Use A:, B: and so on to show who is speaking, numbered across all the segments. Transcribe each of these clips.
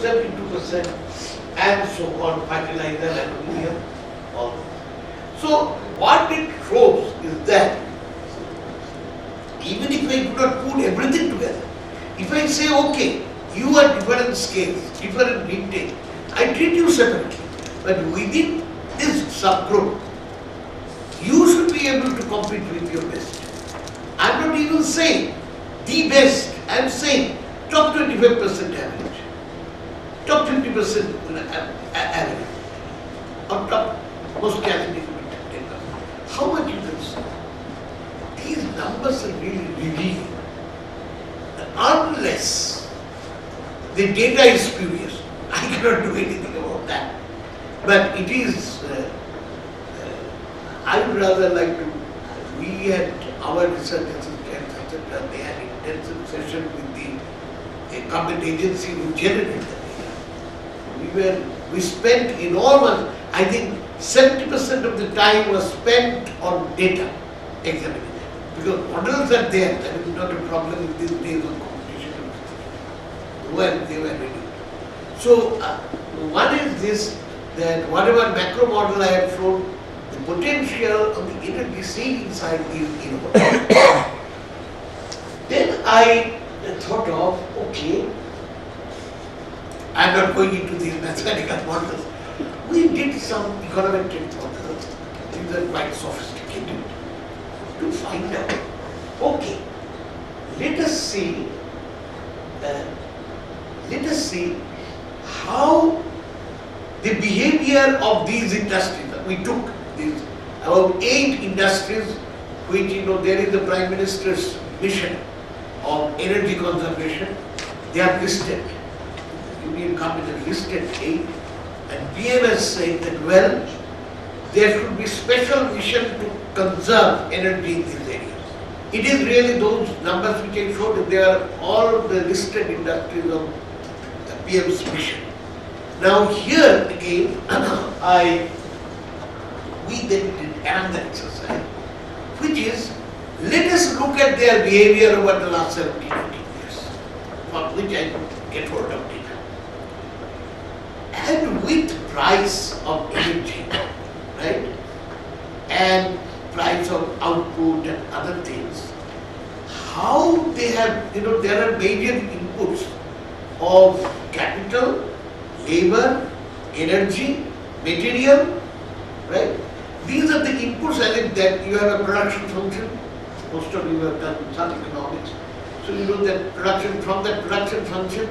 A: 72%, and so on, fertilizer, aluminum, all that. So what it shows is that even if I do not put everything together, if I say, okay, you are different scales, different intake, I treat you separately, but within this subgroup, you should be able to compete with your best. I'm not even saying the best, I'm saying top 25% average, top 50% average, or top most categories. How much you can say? These numbers are really revealing. Unless the data is spurious, I cannot do anything about that. But it is, I would rather like to, we had our research assistants, etc., they had intensive session with the government agency who generated the data. We spent enormous, I think 70% of the time was spent on data examination. Because models are there, that is not a problem in these days of competition. Well, they were ready. So, one is this, that whatever macro model I have shown, the potential on the energy saving side is enormous. Then I thought of, okay, I am not going into these mathematical models. We did some econometric models, these are quite sophisticated, to find out, okay, let us see how the behavior of these industries. We took these about 8 industries which, there is the Prime Minister's mission of energy conservation. They are listed. The Union Cabinet has listed 8, and PM has said that, well, there should be special mission to conserve energy in these areas. It is really those numbers which I showed, that they are all the listed industries of PM's mission. Now here again, we then did another exercise, which is, let us look at their behavior over the last 17, 18 years, for which I get hold of data. And with price of energy, right, and price of output and other things, how they have, there are major inputs of capital, labor, energy, material, right? These are the inputs, as if that you have a production function. Most of you have done some economics. So you know that production, from that production function,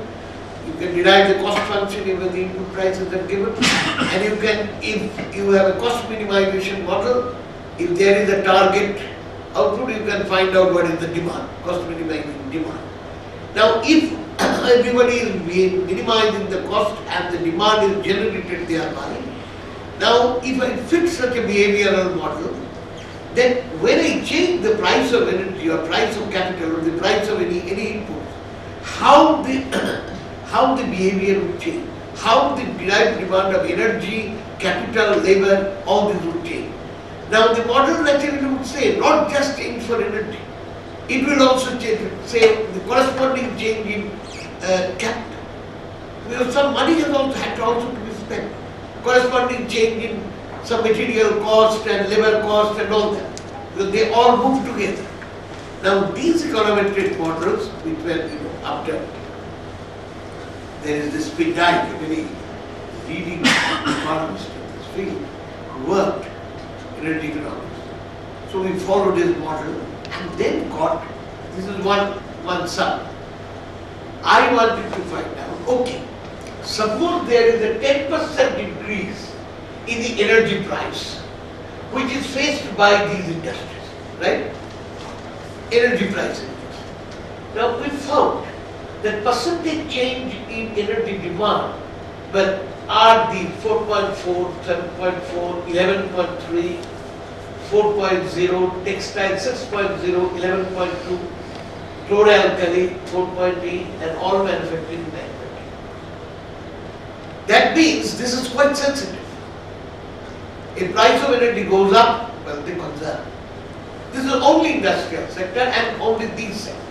A: you can derive the cost function even the input prices are given. And you can, if you have a cost minimization model, if there is a target output, you can find out what is the demand, cost minimizing demand. Now if everybody is minimizing the cost and the demand is generated thereby, now if I fit such a behavioral model, then when I change the price of energy or price of capital or the price of any input, how the behavior will change, how the derived demand of energy, capital, labor, all this will change. Now the model naturally would say not just change for energy, it will also change, say the corresponding change in capital. Because some money has also had to be spent, corresponding change in some material cost and labor cost and all that, because they all move together. Now these econometric models, which were after, there is this Pindai, a very leading economist in this field, who worked energy economics. So we followed his model and then got, this is one sum. I wanted to find out, okay, suppose there is a 10% increase in the energy price, which is faced by these industries, right? Energy price increase. Now we found that percentage change in energy demand, but are the 4.4, 7.4, 11.3, 4.0, textile 6.0, 11.2, chloralkali 4.8, and all manufacturing 9.8. That means this is quite sensitive. If price of energy goes up, well, they conserve. This is only industrial sector and only these sectors.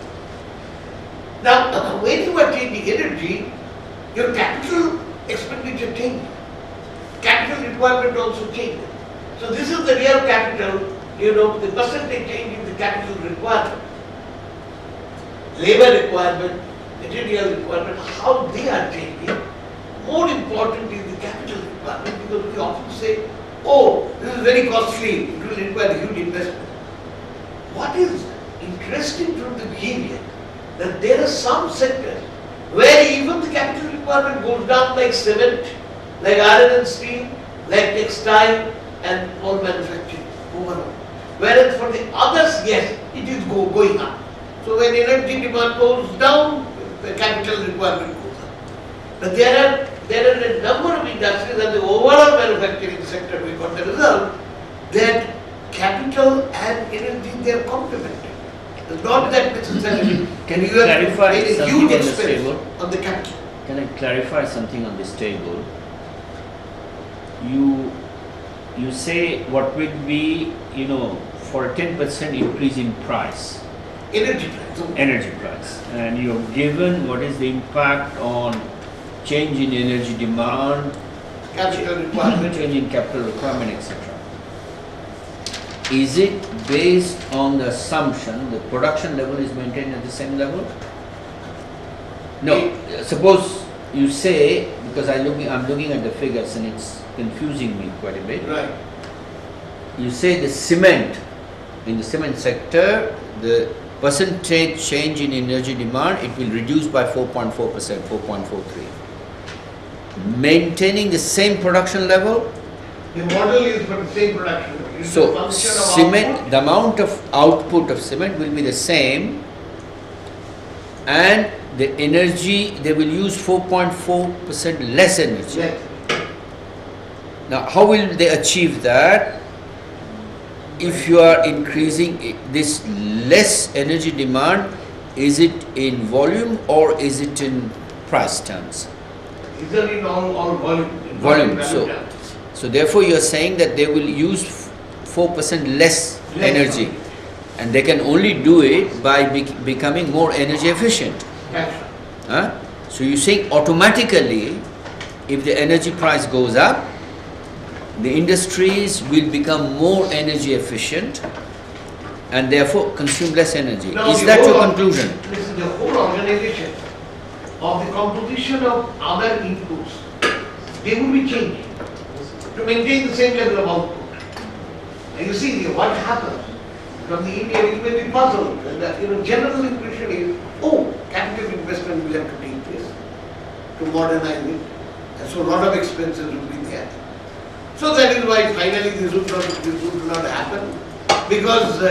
A: Now, when you are changing energy, your capital expenditure changes. Capital requirement also changes. So this is the real capital, the percentage change in the capital requirement. Labor requirement, material requirement, how they are changing. More important is the capital requirement, because we often say, oh, this is very costly, it will require huge investment. What is interesting from the behavior, that there are some sectors where even the capital requirement goes down, like cement, like iron and steel, like textile and all manufacturing overall. Whereas for the others, yes, it is going up. So when energy demand goes down, the capital requirement goes up. But there are a number of industries and the overall manufacturing sector, we got the result that capital and energy, they are complementary. It's not that necessarily
B: Can you clarify
A: a
B: something
A: huge
B: on this
A: expense
B: table?
A: on the capital.
B: Can I clarify something on this table? You say what would be, for a 10% increase in price,
A: Energy price.
B: energy price, and you have given what is the impact on change in energy demand,
A: Capital requirement.
B: change in capital requirement, etc. Is it based on the assumption the production level is maintained at the same level? No. Suppose you say, because I'm looking at the figures and it's confusing me quite a bit.
A: Right.
B: You say the cement, in the cement sector, the percentage change in energy demand, it will reduce by 4.4%, 4.43. Maintaining the same production level.
A: The model is for the same production. It's a
B: So
A: function of
B: cement,
A: output.
B: the amount of output of cement will be the same, and the energy, they will use 4.4% less energy.
A: Yes.
B: Now, how will they achieve that? If you are increasing this less energy demand, is it in volume or is it in price terms?
A: These are in all volume. in
B: Volume.
A: value terms.
B: So therefore you are saying that they will use 4% less energy, and they can only do it by becoming more energy efficient.
A: That's right.
B: Huh? So you're saying automatically, if the energy price goes up, the industries will become more energy efficient and therefore consume less energy.
A: Now,
B: Is
A: the
B: that your
A: whole
B: conclusion?
A: Listen, the whole organization of the composition of other inputs, they will be changing to maintain the same level of output. And you see what happens from the Indian, you may be puzzled. And the general impression is, oh, capital investment will have to take place to modernize it. And so a lot of expenses will be there. So that is why finally this would not happen, because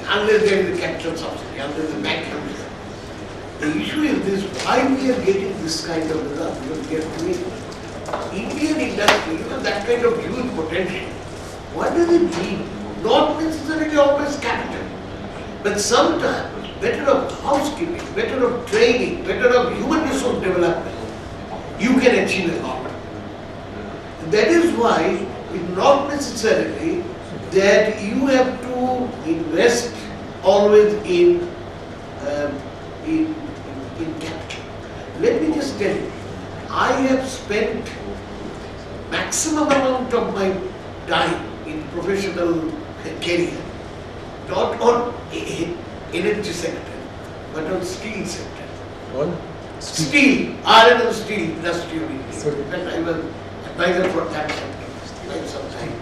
A: unless there is a capital subsidy, unless the bank comes there. The issue is this, why we are getting this kind of result, because we are doing Indian industry, that kind of huge potential. What does it mean? Not necessarily always capital, but sometimes better of housekeeping, better of training, better of human resource development, you can achieve a lot. That is why it's not necessarily that you have to invest always in capital. Let me just tell you, I have spent maximum amount of my time in professional career, not on energy sector, but on steel sector.
C: On
A: Steel, iron and steel industry of India. In fact, I was advisor for that sector for some time.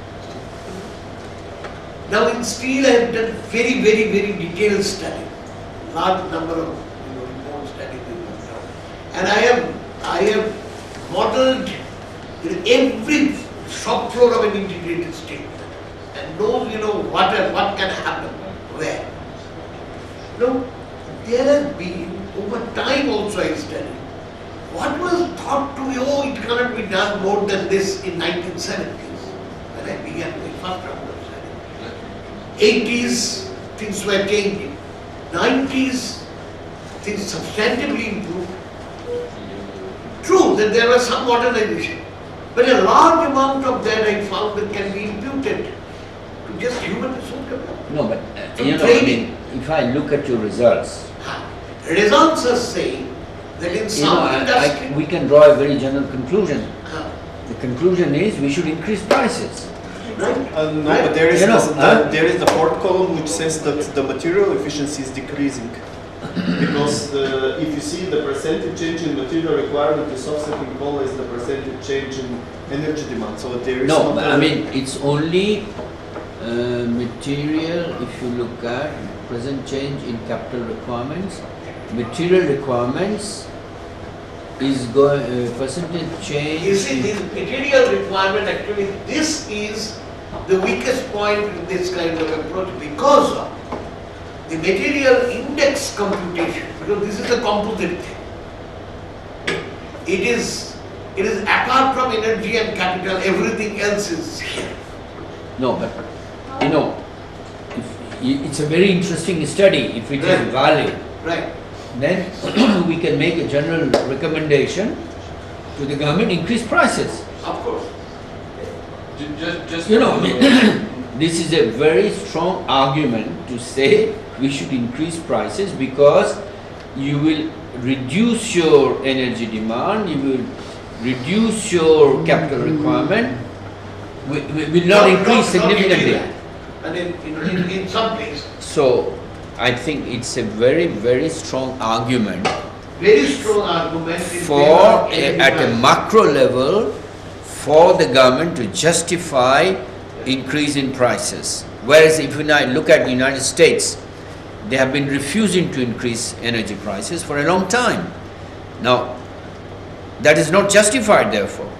A: Now in steel I have done very detailed study, large number of report studies we have done. And I have modeled every shop floor of an integrated steel and knows what can happen where. Now there has been over time also I studied. What was thought to be, it cannot be done more than this in 1970s, when I began my first round of study. 80s, things were changing. 90s, things substantively improved. True that there was some modernization, but a large amount of that I found that can be imputed to just human resource development.
B: No, but if I look at your results,
A: Results are saying that in
B: You know,
A: some industry,
B: we can draw a very general conclusion.
A: uh,
B: The conclusion is we should increase prices.
A: right?
C: No,
A: Right?
C: but there is
B: You know,
C: there is the fourth column which says that the material efficiency is decreasing. Because if you see the percentage change in material requirement is offsetting always the percentage change in energy demand. So there is
B: No,
C: not
B: I mean it's only material. If you look at present change in capital requirements, material requirements is going percentage change.
A: You see, this material requirement, actually, this is the weakest point in this kind of approach because of the material index computation, because this is a composite thing. It is apart from energy and capital, everything else is here.
B: No, but you know, it's a very interesting study. If it is valid,
A: Right.
B: then we can make a general recommendation to the government: increase prices.
A: Of course.
D: Just
B: You know, I mean, this is a very strong argument to say we should increase prices because you will reduce your energy demand, you will reduce your capital requirement, will not increase significantly.
A: And in some places,
B: So I think it's a very, very strong argument
A: very strong argument in
B: for
A: favor of energy
B: at a
A: prices.
B: macro level for the government to justify increase in prices. Whereas if you now look at the United States, they have been refusing to increase energy prices for a long time. Now, that is not justified therefore.